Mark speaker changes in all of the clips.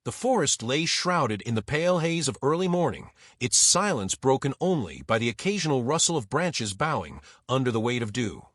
Speaker 1: The forest lay shrouded in the pale haze of early morning, its silence broken only by the occasional rustle of branches bowing under the weight of dew.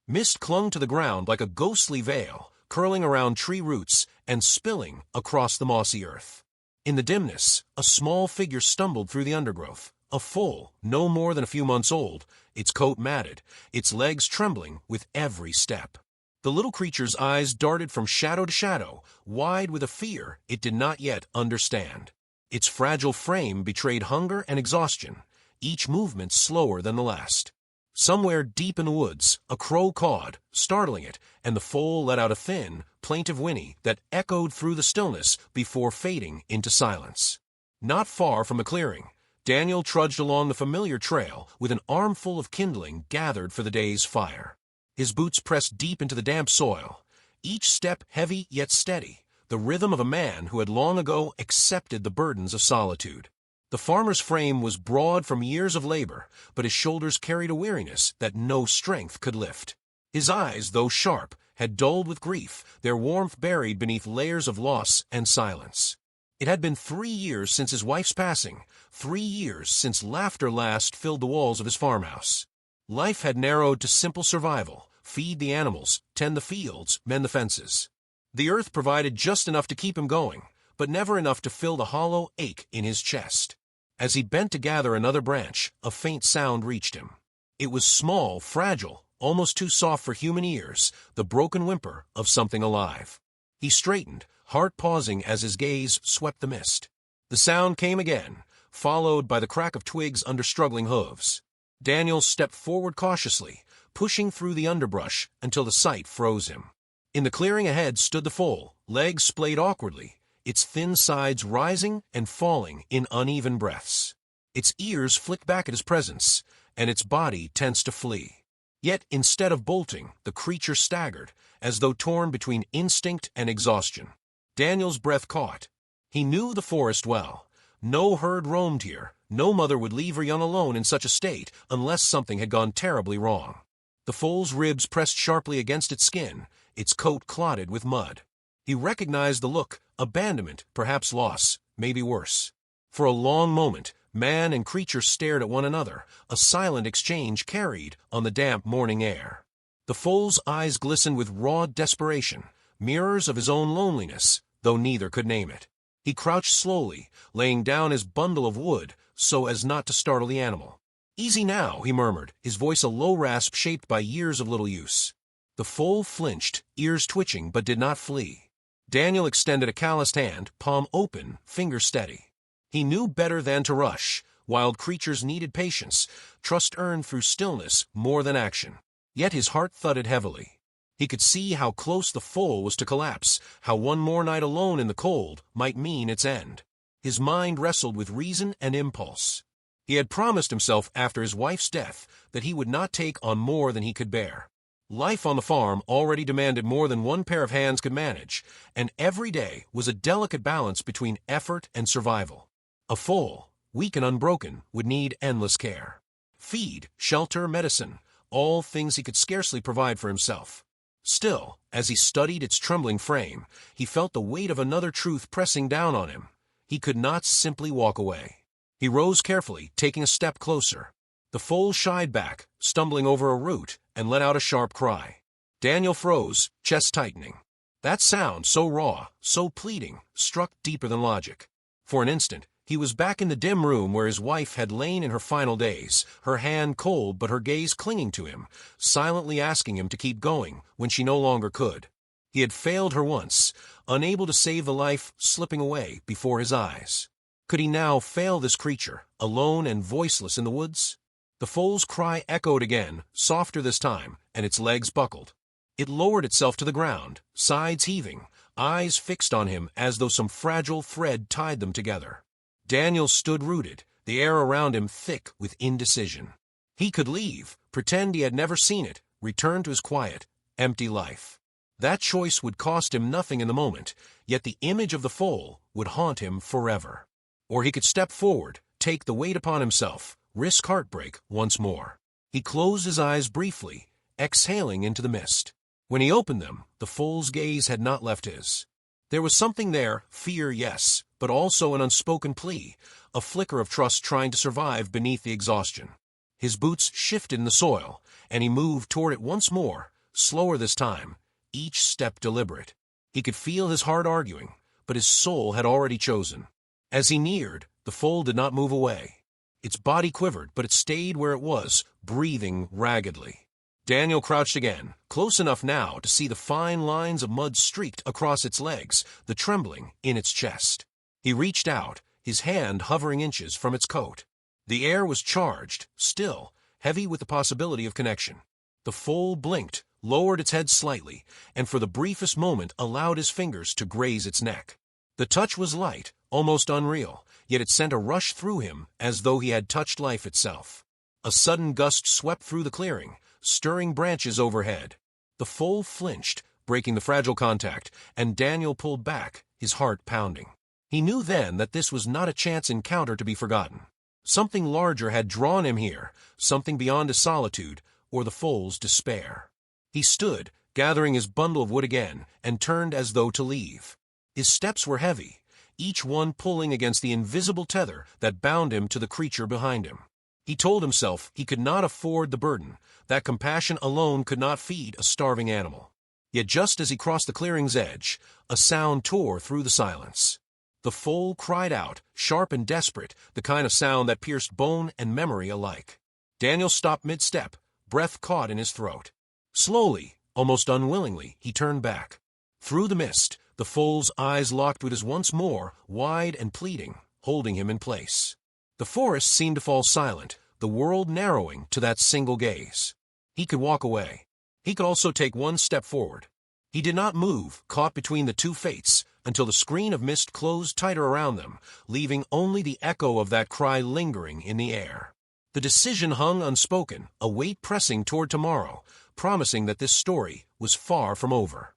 Speaker 1: Mist clung to the ground like a ghostly veil, curling around tree roots and spilling across the mossy earth. In the dimness, a small figure stumbled through the undergrowth, a foal no more than a few months old, its coat matted, its legs trembling with every step. The little creature's eyes darted from shadow to shadow, wide with a fear it did not yet understand. Its fragile frame betrayed hunger and exhaustion, each movement slower than the last. Somewhere deep in the woods, a crow cawed, startling it, and the foal let out a thin, plaintive whinny that echoed through the stillness before fading into silence. Not far from the clearing, Daniel trudged along the familiar trail with an armful of kindling gathered for the day's fire. His boots pressed deep into the damp soil, each step heavy yet steady, the rhythm of a man who had long ago accepted the burdens of solitude. The farmer's frame was broad from years of labor, but his shoulders carried a weariness that no strength could lift. His eyes, though sharp, had dulled with grief, their warmth buried beneath layers of loss and silence. It had been 3 years since his wife's passing, 3 years since laughter last filled the walls of his farmhouse. Life had narrowed to simple survival: feed the animals, tend the fields, mend the fences. The earth provided just enough to keep him going, but never enough to fill the hollow ache in his chest. As he bent to gather another branch, a faint sound reached him. It was small, fragile, almost too soft for human ears, the broken whimper of something alive. He straightened, heart pausing as his gaze swept the mist. The sound came again, followed by the crack of twigs under struggling hooves. Daniel stepped forward cautiously, pushing through the underbrush until the sight froze him. In the clearing ahead stood the foal, legs splayed awkwardly, its thin sides rising and falling in uneven breaths. Its ears flicked back at his presence, and its body tensed to flee. Yet instead of bolting, the creature staggered, as though torn between instinct and exhaustion. Daniel's breath caught. He knew the forest well. No herd roamed here. No mother would leave her young alone in such a state unless something had gone terribly wrong. The foal's ribs pressed sharply against its skin, its coat clotted with mud. He recognized the look: abandonment, perhaps loss, maybe worse. For a long moment, man and creature stared at one another, a silent exchange carried on the damp morning air. The foal's eyes glistened with raw desperation, mirrors of his own loneliness, though neither could name it. He crouched slowly, laying down his bundle of wood so as not to startle the animal. "Easy now," he murmured, his voice a low rasp shaped by years of little use. The foal flinched, ears twitching, but did not flee. Daniel extended a calloused hand, palm open, finger steady. He knew better than to rush. Wild creatures needed patience, trust earned through stillness more than action. Yet his heart thudded heavily. He could see how close the foal was to collapse, how one more night alone in the cold might mean its end. His mind wrestled with reason and impulse. He had promised himself after his wife's death that he would not take on more than he could bear. Life on the farm already demanded more than one pair of hands could manage, and every day was a delicate balance between effort and survival. A foal, weak and unbroken, would need endless care. Feed, shelter, medicine, all things he could scarcely provide for himself. Still, as he studied its trembling frame, he felt the weight of another truth pressing down on him. He could not simply walk away. He rose carefully, taking a step closer. The foal shied back, stumbling over a root, and let out a sharp cry. Daniel froze, chest tightening. That sound, so raw, so pleading, struck deeper than logic. For an instant, he was back in the dim room where his wife had lain in her final days, her hand cold but her gaze clinging to him, silently asking him to keep going when she no longer could. He had failed her once, unable to save the life slipping away before his eyes. Could he now fail this creature, alone and voiceless in the woods? The foal's cry echoed again, softer this time, and its legs buckled. It lowered itself to the ground, sides heaving, eyes fixed on him as though some fragile thread tied them together. Daniel stood rooted, the air around him thick with indecision. He could leave, pretend he had never seen it, return to his quiet, empty life. That choice would cost him nothing in the moment, yet the image of the foal would haunt him forever. Or he could step forward, take the weight upon himself, risk heartbreak once more. He closed his eyes briefly, exhaling into the mist. When he opened them, the foal's gaze had not left his. There was something there, fear, yes, but also an unspoken plea, a flicker of trust trying to survive beneath the exhaustion. His boots shifted in the soil, and he moved toward it once more, slower this time, each step deliberate. He could feel his heart arguing, but his soul had already chosen. As he neared, the foal did not move away. Its body quivered, but it stayed where it was, breathing raggedly. Daniel crouched again, close enough now to see the fine lines of mud streaked across its legs, the trembling in its chest. He reached out, his hand hovering inches from its coat. The air was charged, still, heavy with the possibility of connection. The foal blinked, lowered its head slightly, and for the briefest moment allowed his fingers to graze its neck. The touch was light, almost unreal, yet it sent a rush through him as though he had touched life itself. A sudden gust swept through the clearing, stirring branches overhead. The foal flinched, breaking the fragile contact, and Daniel pulled back, his heart pounding. He knew then that this was not a chance encounter to be forgotten. Something larger had drawn him here, something beyond his solitude, or the foal's despair. He stood, gathering his bundle of wood again, and turned as though to leave. His steps were heavy, each one pulling against the invisible tether that bound him to the creature behind him. He told himself he could not afford the burden, that compassion alone could not feed a starving animal. Yet just as he crossed the clearing's edge, a sound tore through the silence. The foal cried out, sharp and desperate, the kind of sound that pierced bone and memory alike. Daniel stopped mid-step, breath caught in his throat. Slowly, almost unwillingly, he turned back. Through the mist, the foal's eyes locked with his once more, wide and pleading, holding him in place. The forest seemed to fall silent, the world narrowing to that single gaze. He could walk away. He could also take one step forward. He did not move, caught between the two fates, until the screen of mist closed tighter around them, leaving only the echo of that cry lingering in the air. The decision hung unspoken, a weight pressing toward tomorrow, promising that this story was far from over.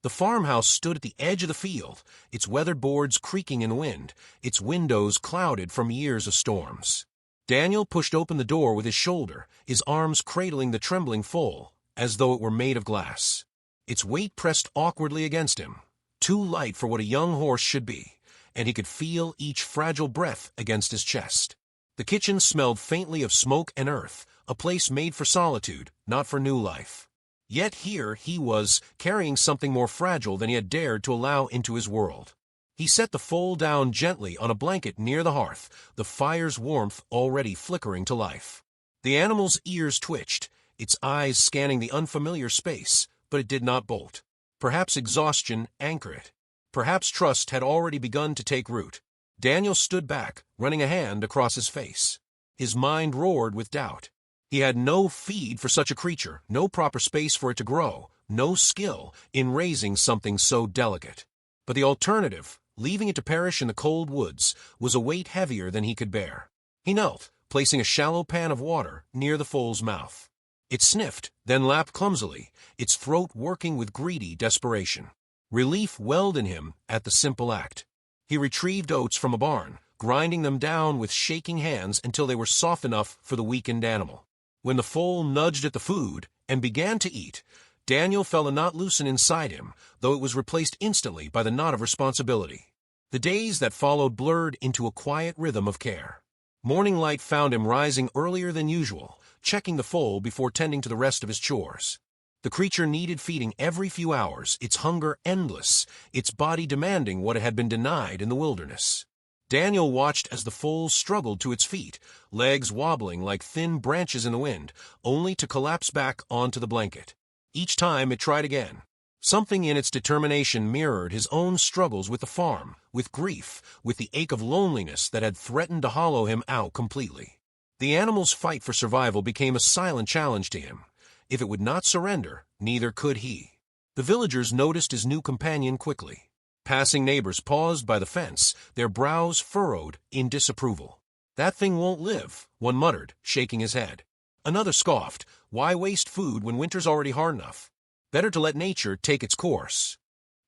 Speaker 1: The farmhouse stood at the edge of the field, its weathered boards creaking in the wind, its windows clouded from years of storms. Daniel pushed open the door with his shoulder, his arms cradling the trembling foal, as though it were made of glass. Its weight pressed awkwardly against him, too light for what a young horse should be, and he could feel each fragile breath against his chest. The kitchen smelled faintly of smoke and earth, a place made for solitude, not for new life. Yet here he was, carrying something more fragile than he had dared to allow into his world. He set the foal down gently on a blanket near the hearth, the fire's warmth already flickering to life. The animal's ears twitched, its eyes scanning the unfamiliar space, but it did not bolt. Perhaps exhaustion anchored it. Perhaps trust had already begun to take root. Daniel stood back, running a hand across his face. His mind roared with doubt. He had no feed for such a creature, no proper space for it to grow, no skill in raising something so delicate. But the alternative, leaving it to perish in the cold woods, was a weight heavier than he could bear. He knelt, placing a shallow pan of water near the foal's mouth. It sniffed, then lapped clumsily, its throat working with greedy desperation. Relief welled in him at the simple act. He retrieved oats from a barn, grinding them down with shaking hands until they were soft enough for the weakened animal. When the foal nudged at the food and began to eat, Daniel felt a knot loosen inside him, though it was replaced instantly by the knot of responsibility. The days that followed blurred into a quiet rhythm of care. Morning light found him rising earlier than usual, checking the foal before tending to the rest of his chores. The creature needed feeding every few hours, its hunger endless, its body demanding what it had been denied in the wilderness. Daniel watched as the foal struggled to its feet, legs wobbling like thin branches in the wind, only to collapse back onto the blanket. Each time it tried again. Something in its determination mirrored his own struggles with the farm, with grief, with the ache of loneliness that had threatened to hollow him out completely. The animal's fight for survival became a silent challenge to him. If it would not surrender, neither could he. The villagers noticed his new companion quickly. Passing neighbors paused by the fence, their brows furrowed in disapproval. "That thing won't live," one muttered, shaking his head. Another scoffed, "Why waste food when winter's already hard enough? Better to let nature take its course."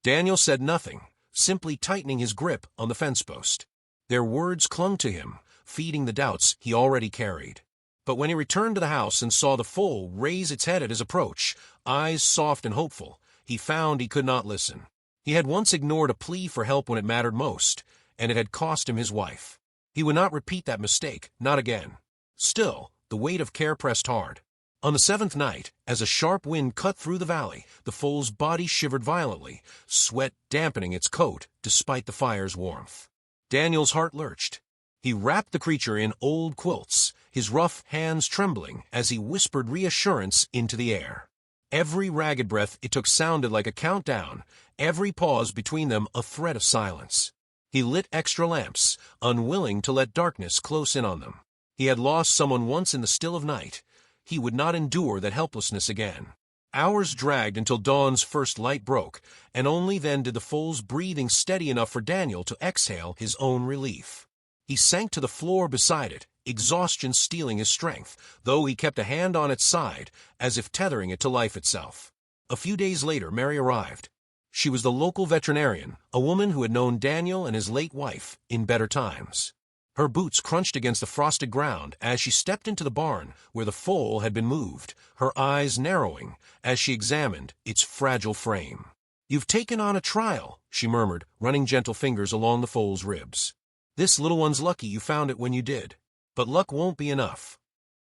Speaker 1: Daniel said nothing, simply tightening his grip on the fence post. Their words clung to him, feeding the doubts he already carried. But when he returned to the house and saw the foal raise its head at his approach, eyes soft and hopeful, he found he could not listen. He had once ignored a plea for help when it mattered most, and it had cost him his wife. He would not repeat that mistake, not again. Still, the weight of care pressed hard. On the seventh night, as a sharp wind cut through the valley, the foal's body shivered violently, sweat dampening its coat despite the fire's warmth. Daniel's heart lurched. He wrapped the creature in old quilts, his rough hands trembling as he whispered reassurance into the air. Every ragged breath it took sounded like a countdown, every pause between them a threat of silence. He lit extra lamps, unwilling to let darkness close in on them. He had lost someone once in the still of night. He would not endure that helplessness again. Hours dragged until dawn's first light broke, and only then did the foal's breathing steady enough for Daniel to exhale his own relief. He sank to the floor beside it, exhaustion stealing his strength, though he kept a hand on its side, as if tethering it to life itself. A few days later, Mary arrived. She was the local veterinarian, a woman who had known Daniel and his late wife in better times. Her boots crunched against the frosted ground as she stepped into the barn where the foal had been moved, her eyes narrowing as she examined its fragile frame. "You've taken on a trial," she murmured, running gentle fingers along the foal's ribs. "This little one's lucky you found it when you did. But luck won't be enough."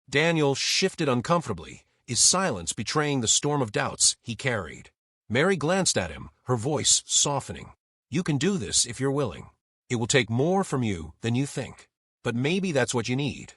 Speaker 1: Daniel shifted uncomfortably, his silence betraying the storm of doubts he carried. Mary glanced at him, her voice softening. "You can do this if you're willing. It will take more from you than you think. But maybe that's what you need."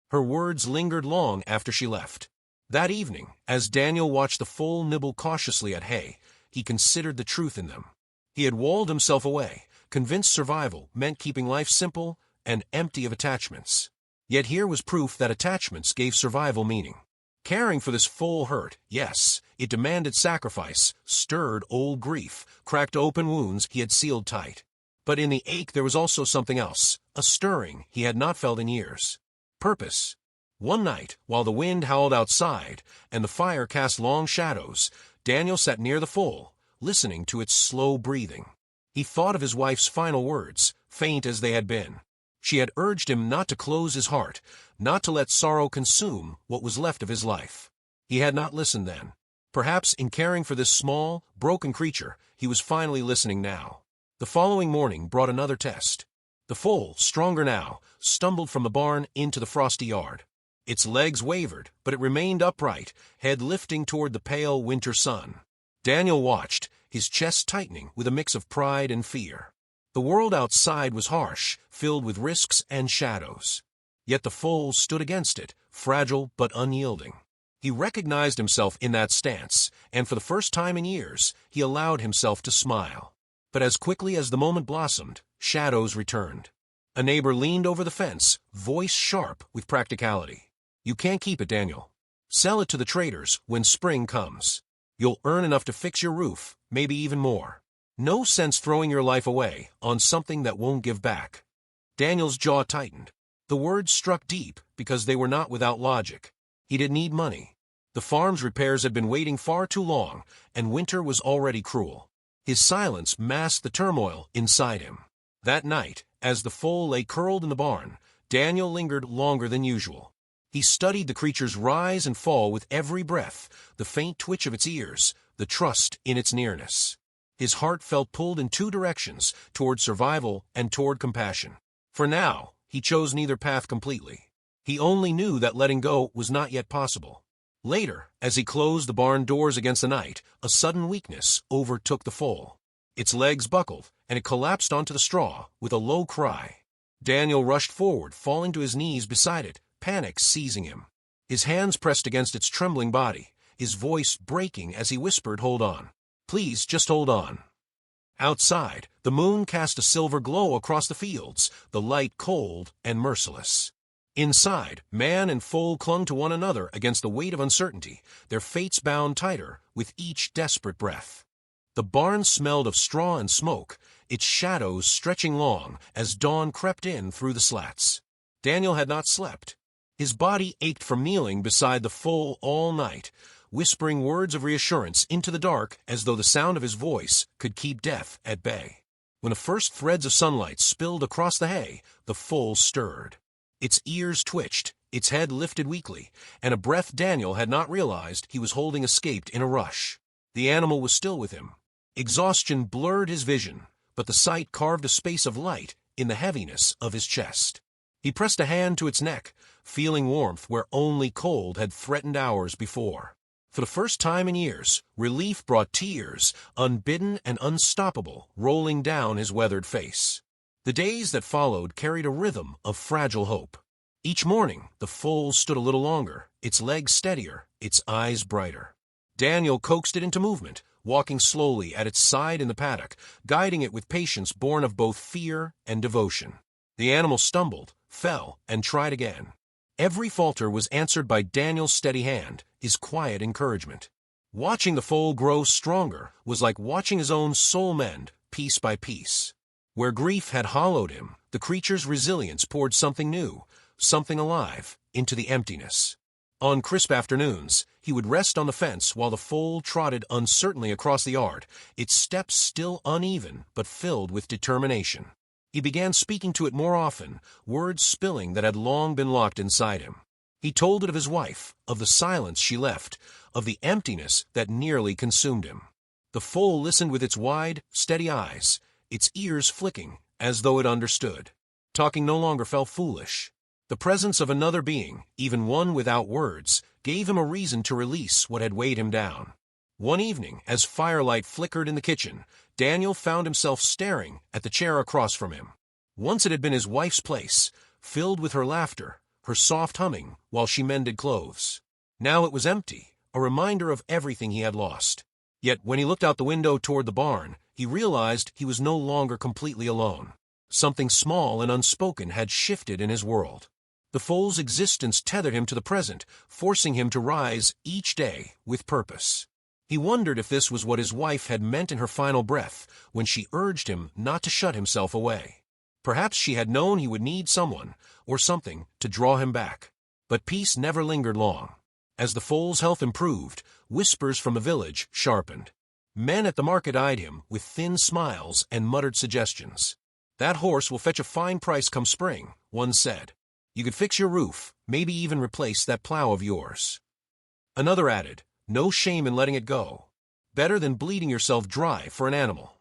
Speaker 1: Her words lingered long after she left. That evening, as Daniel watched the foal nibble cautiously at hay, he considered the truth in them. He had walled himself away, convinced survival meant keeping life simple and empty of attachments. Yet here was proof that attachments gave survival meaning. Caring for this foal hurt, yes, it demanded sacrifice, stirred old grief, cracked open wounds he had sealed tight. But in the ache there was also something else, a stirring he had not felt in years. Purpose. One night, while the wind howled outside and the fire cast long shadows, Daniel sat near the foal, listening to its slow breathing. He thought of his wife's final words, faint as they had been. She had urged him not to close his heart, not to let sorrow consume what was left of his life. He had not listened then. Perhaps in caring for this small, broken creature, he was finally listening now. The following morning brought another test. The foal, stronger now, stumbled from the barn into the frosty yard. Its legs wavered, but it remained upright, head lifting toward the pale winter sun. Daniel watched, his chest tightening with a mix of pride and fear. The world outside was harsh, filled with risks and shadows. Yet the foal stood against it, fragile but unyielding. He recognized himself in that stance, and for the first time in years, he allowed himself to smile. But as quickly as the moment blossomed, shadows returned. A neighbor leaned over the fence, voice sharp with practicality. "You can't keep it, Daniel. Sell it to the traders when spring comes. You'll earn enough to fix your roof, maybe even more. No sense throwing your life away on something that won't give back." Daniel's jaw tightened. The words struck deep because they were not without logic. He didn't need money. The farm's repairs had been waiting far too long, and winter was already cruel. His silence masked the turmoil inside him. That night, as the foal lay curled in the barn, Daniel lingered longer than usual. He studied the creature's rise and fall with every breath, the faint twitch of its ears, the trust in its nearness. His heart felt pulled in two directions, toward survival and toward compassion. For now, he chose neither path completely. He only knew that letting go was not yet possible. Later, as he closed the barn doors against the night, a sudden weakness overtook the foal. Its legs buckled, and it collapsed onto the straw with a low cry. Daniel rushed forward, falling to his knees beside it, panic seizing him. His hands pressed against its trembling body, his voice breaking as he whispered, "Hold on. Please, just hold on." Outside, the moon cast a silver glow across the fields, the light cold and merciless. Inside, man and foal clung to one another against the weight of uncertainty, their fates bound tighter with each desperate breath. The barn smelled of straw and smoke, its shadows stretching long as dawn crept in through the slats. Daniel had not slept. His body ached from kneeling beside the foal all night, whispering words of reassurance into the dark as though the sound of his voice could keep death at bay. When the first threads of sunlight spilled across the hay, the foal stirred. Its ears twitched, its head lifted weakly, and a breath Daniel had not realized he was holding escaped in a rush. The animal was still with him. Exhaustion blurred his vision, but the sight carved a space of light in the heaviness of his chest. He pressed a hand to its neck, feeling warmth where only cold had threatened hours before. For the first time in years, relief brought tears, unbidden and unstoppable, rolling down his weathered face. The days that followed carried a rhythm of fragile hope. Each morning, the foal stood a little longer, its legs steadier, its eyes brighter. Daniel coaxed it into movement, walking slowly at its side in the paddock, guiding it with patience born of both fear and devotion. The animal stumbled, fell, and tried again. Every falter was answered by Daniel's steady hand, his quiet encouragement. Watching the foal grow stronger was like watching his own soul mend, piece by piece. Where grief had hollowed him, the creature's resilience poured something new, something alive, into the emptiness. On crisp afternoons, he would rest on the fence while the foal trotted uncertainly across the yard, its steps still uneven but filled with determination. He began speaking to it more often, words spilling that had long been locked inside him. He told it of his wife, of the silence she left, of the emptiness that nearly consumed him. The foal listened with its wide, steady eyes, its ears flicking, as though it understood. Talking no longer felt foolish. The presence of another being, even one without words, gave him a reason to release what had weighed him down. One evening, as firelight flickered in the kitchen, Daniel found himself staring at the chair across from him. Once it had been his wife's place, filled with her laughter, her soft humming while she mended clothes. Now it was empty, a reminder of everything he had lost. Yet when he looked out the window toward the barn, he realized he was no longer completely alone. Something small and unspoken had shifted in his world. The foal's existence tethered him to the present, forcing him to rise each day with purpose. He wondered if this was what his wife had meant in her final breath when she urged him not to shut himself away. Perhaps she had known he would need someone, or something, to draw him back. But peace never lingered long. As the foal's health improved, whispers from the village sharpened. Men at the market eyed him with thin smiles and muttered suggestions. "That horse will fetch a fine price come spring," one said. "You could fix your roof, maybe even replace that plow of yours." Another added, "No shame in letting it go. Better than bleeding yourself dry for an animal."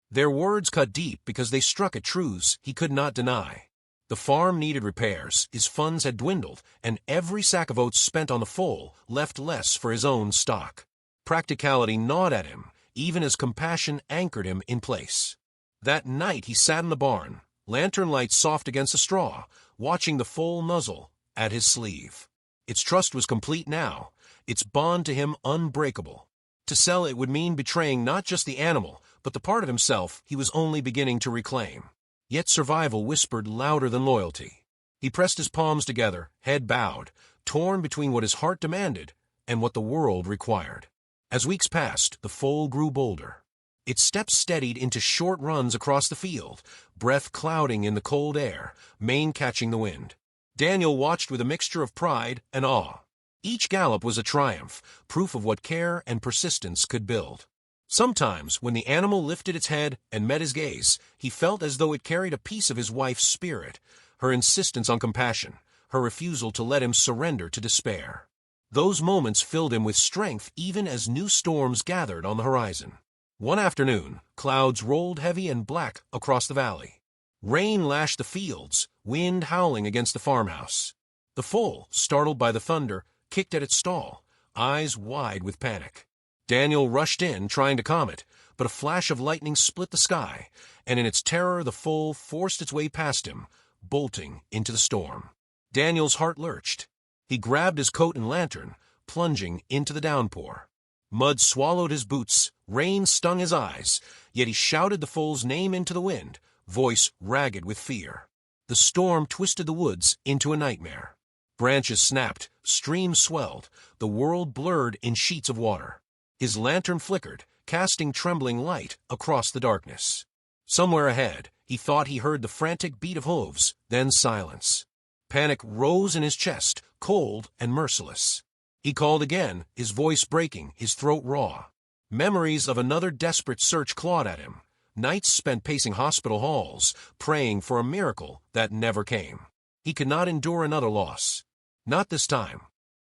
Speaker 1: Their words cut deep because they struck at truths he could not deny. The farm needed repairs, his funds had dwindled, and every sack of oats spent on the foal left less for his own stock. Practicality gnawed at him, even as compassion anchored him in place. That night he sat in the barn, lantern light soft against the straw, watching the foal nuzzle at his sleeve. Its trust was complete now, its bond to him unbreakable. To sell it would mean betraying not just the animal, but the part of himself he was only beginning to reclaim. Yet survival whispered louder than loyalty. He pressed his palms together, head bowed, torn between what his heart demanded and what the world required. As weeks passed, the foal grew bolder. Its steps steadied into short runs across the field, breath clouding in the cold air, mane catching the wind. Daniel watched with a mixture of pride and awe. Each gallop was a triumph, proof of what care and persistence could build. Sometimes, when the animal lifted its head and met his gaze, he felt as though it carried a piece of his wife's spirit, her insistence on compassion, her refusal to let him surrender to despair. Those moments filled him with strength even as new storms gathered on the horizon. One afternoon, clouds rolled heavy and black across the valley. Rain lashed the fields, wind howling against the farmhouse. The foal, startled by the thunder, kicked at its stall, eyes wide with panic. Daniel rushed in, trying to calm it, but a flash of lightning split the sky, and in its terror the foal forced its way past him, bolting into the storm. Daniel's heart lurched. He grabbed his coat and lantern, plunging into the downpour. Mud swallowed his boots, rain stung his eyes, yet he shouted the foal's name into the wind, voice ragged with fear. The storm twisted the woods into a nightmare. Branches snapped, streams swelled, the world blurred in sheets of water. His lantern flickered, casting trembling light across the darkness. Somewhere ahead, he thought he heard the frantic beat of hooves, then silence. Panic rose in his chest, cold and merciless. He called again, his voice breaking, his throat raw. Memories of another desperate search clawed at him, nights spent pacing hospital halls, praying for a miracle that never came. He could not endure another loss. Not this time.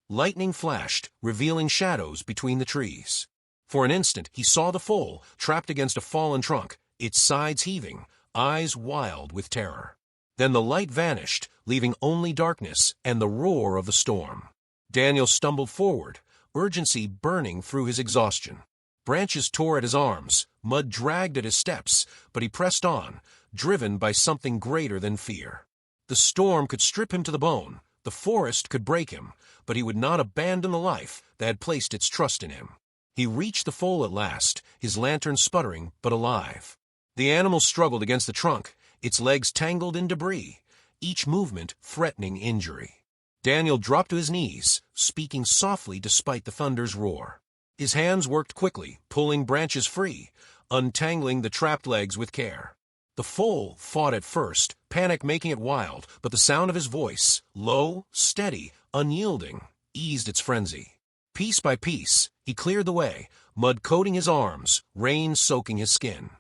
Speaker 1: Lightning flashed, revealing shadows between the trees. For an instant, he saw the foal, trapped against a fallen trunk, its sides heaving, eyes wild with terror. Then the light vanished, leaving only darkness and the roar of the storm. Daniel stumbled forward, urgency burning through his exhaustion. Branches tore at his arms, mud dragged at his steps, but he pressed on, driven by something greater than fear. The storm could strip him to the bone, the forest could break him, but he would not abandon the life that had placed its trust in him. He reached the foal at last, his lantern sputtering but alive. The animal struggled against the trunk, its legs tangled in debris, each movement threatening injury. Daniel dropped to his knees, speaking softly despite the thunder's roar. His hands worked quickly, pulling branches free, untangling the trapped legs with care. The foal fought at first, panic making it wild, but the sound of his voice, low, steady, unyielding, eased its frenzy. Piece by piece, he cleared the way, mud coating his arms, rain soaking his skin.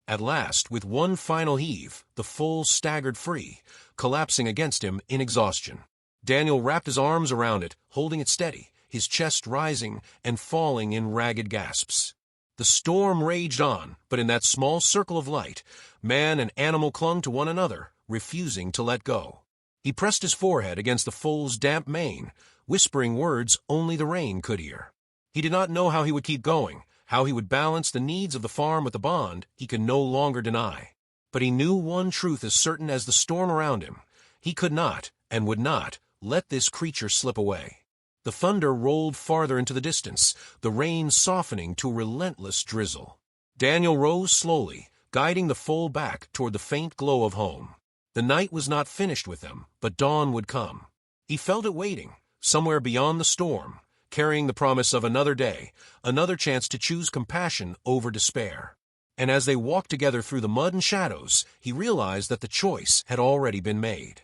Speaker 1: At last, with one final heave, the foal staggered free, collapsing against him in exhaustion. Daniel wrapped his arms around it, holding it steady, his chest rising and falling in ragged gasps. The storm raged on, but in that small circle of light, man and animal clung to one another, refusing to let go. He pressed his forehead against the foal's damp mane, whispering words only the rain could hear. He did not know how he would keep going, how he would balance the needs of the farm with the bond he could no longer deny. But he knew one truth as certain as the storm around him. He could not, and would not, let this creature slip away. The thunder rolled farther into the distance, the rain softening to a relentless drizzle. Daniel rose slowly, guiding the foal back toward the faint glow of home. The night was not finished with them, but dawn would come. He felt it waiting, somewhere beyond the storm, carrying the promise of another day, another chance to choose compassion over despair. And as they walked together through the mud and shadows, he realized that the choice had already been made.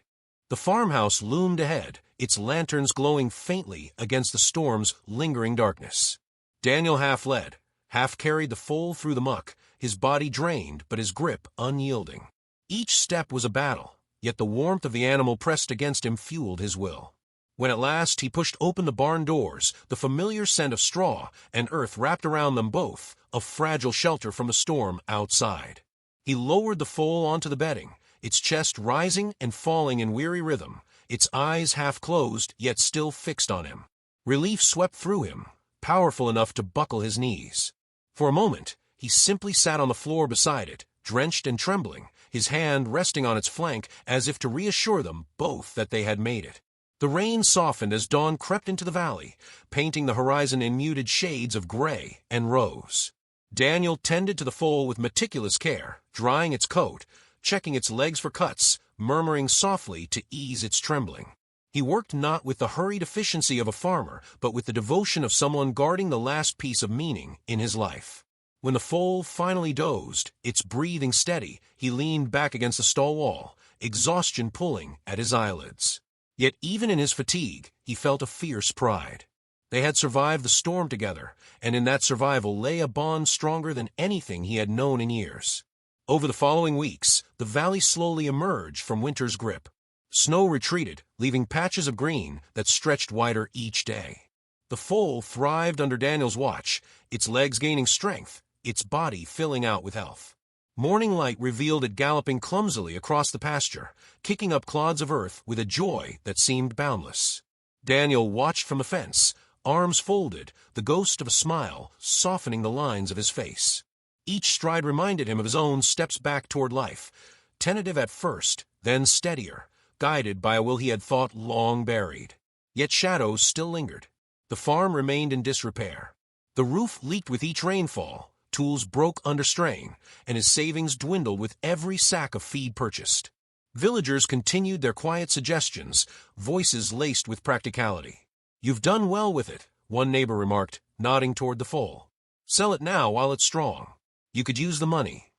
Speaker 1: The farmhouse loomed ahead, its lanterns glowing faintly against the storm's lingering darkness. Daniel half led, half carried the foal through the muck, his body drained but his grip unyielding. Each step was a battle, yet the warmth of the animal pressed against him fueled his will. When at last he pushed open the barn doors, the familiar scent of straw and earth wrapped around them both, a fragile shelter from the storm outside. He lowered the foal onto the bedding, its chest rising and falling in weary rhythm, its eyes half closed yet still fixed on him. Relief swept through him, powerful enough to buckle his knees. For a moment, he simply sat on the floor beside it, drenched and trembling, his hand resting on its flank as if to reassure them both that they had made it. The rain softened as dawn crept into the valley, painting the horizon in muted shades of gray and rose. Daniel tended to the foal with meticulous care, drying its coat, checking its legs for cuts, murmuring softly to ease its trembling. He worked not with the hurried efficiency of a farmer, but with the devotion of someone guarding the last piece of meaning in his life. When the foal finally dozed, its breathing steady, he leaned back against the stall wall, exhaustion pulling at his eyelids. Yet even in his fatigue, he felt a fierce pride. They had survived the storm together, and in that survival lay a bond stronger than anything he had known in years. Over the following weeks, the valley slowly emerged from winter's grip. Snow retreated, leaving patches of green that stretched wider each day. The foal thrived under Daniel's watch, its legs gaining strength, its body filling out with health. Morning light revealed it galloping clumsily across the pasture, kicking up clods of earth with a joy that seemed boundless. Daniel watched from the fence, arms folded, the ghost of a smile softening the lines of his face. Each stride reminded him of his own steps back toward life, tentative at first, then steadier, guided by a will he had thought long buried. Yet shadows still lingered. The farm remained in disrepair. The roof leaked with each rainfall, tools broke under strain, and his savings dwindled with every sack of feed purchased. Villagers continued their quiet suggestions, voices laced with practicality. "You've done well with it," one neighbor remarked, nodding toward the foal. "Sell it now while it's strong. You could use the money."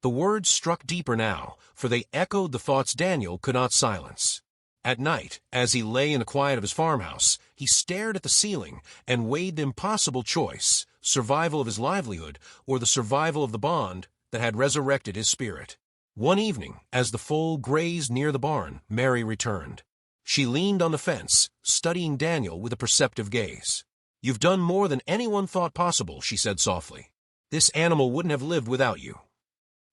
Speaker 1: The words struck deeper now, for they echoed the thoughts Daniel could not silence. At night, as he lay in the quiet of his farmhouse, he stared at the ceiling and weighed the impossible choice, survival of his livelihood or the survival of the bond that had resurrected his spirit. One evening, as the foal grazed near the barn, Mary returned. She leaned on the fence, studying Daniel with a perceptive gaze. "You've done more than anyone thought possible," she said softly. "This animal wouldn't have lived without you."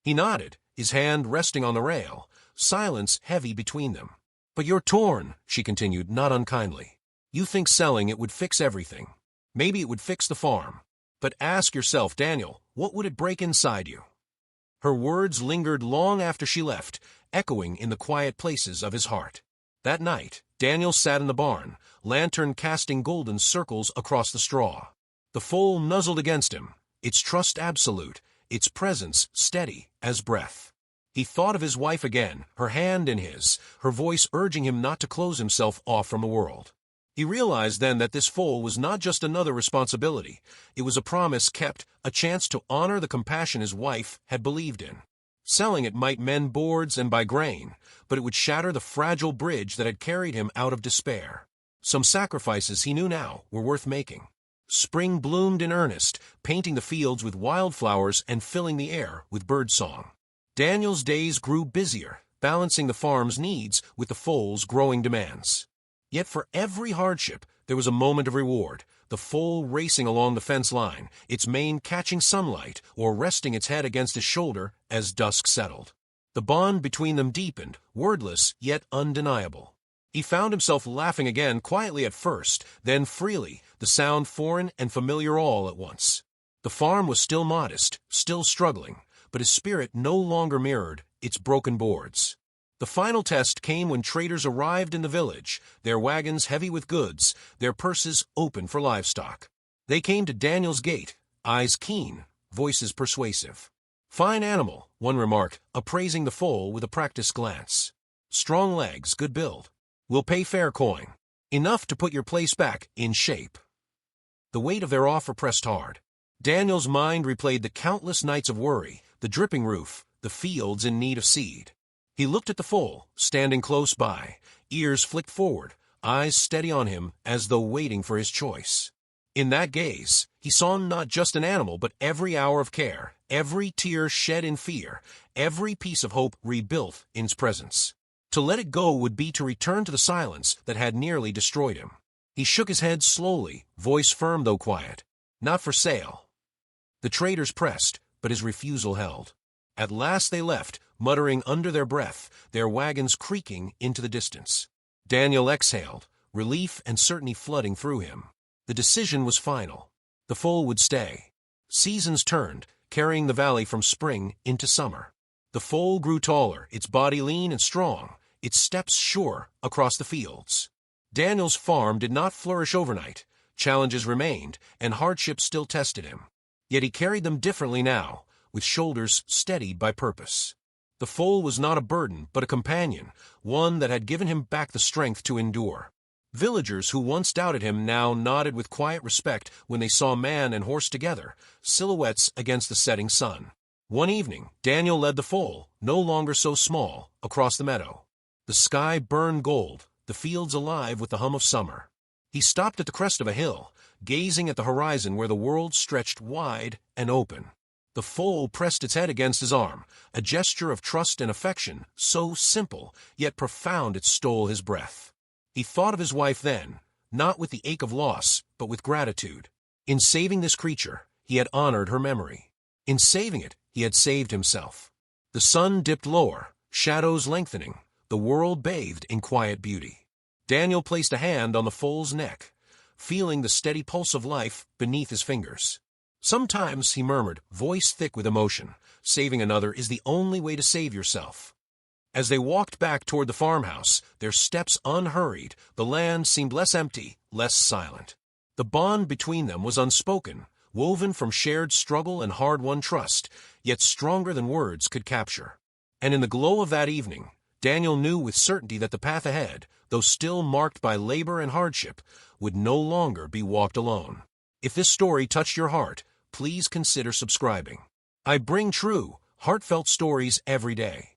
Speaker 1: He nodded, his hand resting on the rail, silence heavy between them. "But you're torn," she continued, not unkindly. "You think selling it would fix everything. Maybe it would fix the farm. But ask yourself, Daniel, what would it break inside you?" Her words lingered long after she left, echoing in the quiet places of his heart. That night, Daniel sat in the barn, lantern casting golden circles across the straw. The foal nuzzled against him, its trust absolute, its presence steady as breath. He thought of his wife again, her hand in his, her voice urging him not to close himself off from the world. He realized then that this foal was not just another responsibility. It was a promise kept, a chance to honor the compassion his wife had believed in. Selling it might mend boards and buy grain, but it would shatter the fragile bridge that had carried him out of despair. Some sacrifices he knew now were worth making. Spring bloomed in earnest, painting the fields with wildflowers and filling the air with birdsong. Daniel's days grew busier, balancing the farm's needs with the foal's growing demands. Yet for every hardship, there was a moment of reward, the foal racing along the fence line, its mane catching sunlight or resting its head against his shoulder as dusk settled. The bond between them deepened, wordless yet undeniable. He found himself laughing again, quietly at first, then freely, the sound foreign and familiar all at once. The farm was still modest, still struggling, but his spirit no longer mirrored its broken boards. The final test came when traders arrived in the village, their wagons heavy with goods, their purses open for livestock. They came to Daniel's gate, eyes keen, voices persuasive. "Fine animal," one remarked, appraising the foal with a practiced glance. "Strong legs, good build. We'll pay fair coin. Enough to put your place back in shape." The weight of their offer pressed hard. Daniel's mind replayed the countless nights of worry, the dripping roof, the fields in need of seed. He looked at the foal, standing close by, ears flicked forward, eyes steady on him as though waiting for his choice. In that gaze, he saw not just an animal but every hour of care, every tear shed in fear, every piece of hope rebuilt in its presence. To let it go would be to return to the silence that had nearly destroyed him. He shook his head slowly, voice firm though quiet. "Not for sale." The traders pressed, but his refusal held. At last they left, muttering under their breath, their wagons creaking into the distance. Daniel exhaled, relief and certainty flooding through him. The decision was final. The foal would stay. Seasons turned, carrying the valley from spring into summer. The foal grew taller, its body lean and strong, its steps sure across the fields. Daniel's farm did not flourish overnight. Challenges remained, and hardships still tested him. Yet he carried them differently now, with shoulders steadied by purpose. The foal was not a burden, but a companion, one that had given him back the strength to endure. Villagers who once doubted him now nodded with quiet respect when they saw man and horse together, silhouettes against the setting sun. One evening, Daniel led the foal, no longer so small, across the meadow. The sky burned gold, the fields alive with the hum of summer. He stopped at the crest of a hill, gazing at the horizon where the world stretched wide and open. The foal pressed its head against his arm, a gesture of trust and affection, so simple, yet profound it stole his breath. He thought of his wife then, not with the ache of loss, but with gratitude. In saving this creature, he had honored her memory. In saving it, he had saved himself. The sun dipped lower, shadows lengthening, the world bathed in quiet beauty. Daniel placed a hand on the foal's neck, feeling the steady pulse of life beneath his fingers. "Sometimes," he murmured, voice thick with emotion, "saving another is the only way to save yourself." As they walked back toward the farmhouse, their steps unhurried, the land seemed less empty, less silent. The bond between them was unspoken, woven from shared struggle and hard-won trust, yet stronger than words could capture. And in the glow of that evening, Daniel knew with certainty that the path ahead, though still marked by labor and hardship, would no longer be walked alone. If this story touched your heart, please consider subscribing. I bring true, heartfelt stories every day.